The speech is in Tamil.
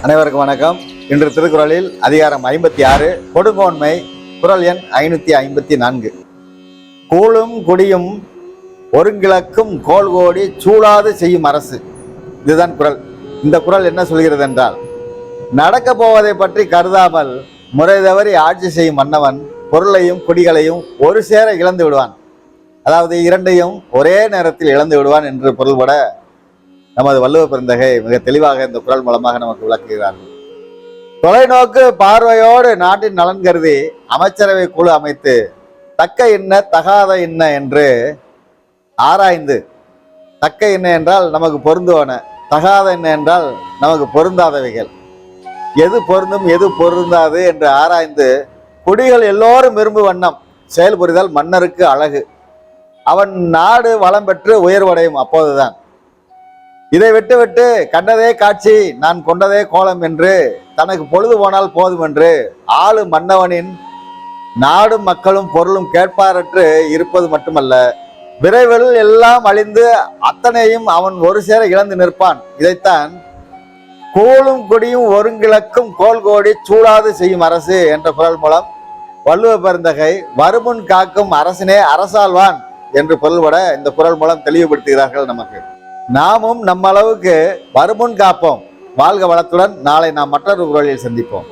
அனைவருக்கும் வணக்கம். இன்று திருக்குறளில் அதிகாரம் 56 கொடுங்கோன்மை, குறள் எண் 554. கூழும் குடியும் ஒருங்கிழக்கும் கோல்கோடி சூழாது செய்யும் அரசு. இதுதான் குறள். இந்த குறள் என்ன சொல்கிறது என்றால், நடக்க போவதை பற்றி கருதாமல் முறை தவறி ஆட்சி செய்யும் மன்னவன் பொருளையும் குடிகளையும் ஒரு சேர இழந்து விடுவான். அதாவது இரண்டையும் ஒரே நேரத்தில் இழந்து விடுவான் என்று பொருள்பட நமது வள்ளுவ பெருந்தகை மிக தெளிவாக இந்த குறள் மூலமாக நமக்கு விளக்குகிறார்கள். தொலைநோக்கு பார்வையோடு நாட்டின் நலன் கருதி அமைச்சரவை குழு அமைத்து தக்க இன்ன தகாத இன்ன என்று ஆராய்ந்து, தக்க இன்ன என்றால் நமக்கு பொருந்துவன, தகாத இன்ன என்றால் நமக்கு பொருந்தாதவைகள், எது பொருந்தும் எது பொருந்தாது என்று ஆராய்ந்து குடிகள் எல்லோரும் விரும்பு வண்ணம் செயல்புரிதல் மன்னருக்கு அழகு. அவன் நாடு வளம் பெற்று உயர்வடையும். அப்போதுதான் இதை விட்டுவிட்டு கண்டதே காட்சி நான் கொண்டதே கோலம் என்று தனக்கு பொழுது போனால் போதும் என்று ஆளு மன்னவனின் நாடும் மக்களும் பொருளும் கேட்பாரற்று இருப்பது மட்டுமல்ல, விரைவில் எல்லாம் அழிந்து அத்தனையும் அவன் ஒரு சேர இழந்து நிற்பான். இதைத்தான் கூழும் குடியும் ஒருங்கிழக்கும் கோல்கோடி சூழாது செய்யும் அரசு என்ற குறள் மூலம் வள்ளுவ பெருந்தகை வருமுன் காக்கும் அரசனே அரசாழ்வான் என்று பொருள்பட இந்த குறள் மூலம் தெளிவுபடுத்துகிறார்கள். நமக்கு நாமும் நம்மளவுக்கு வருமுன் காப்போம். வாழ்க வளத்துடன். நாளை நாம் மற்றொரு குறளில் சந்திப்போம்.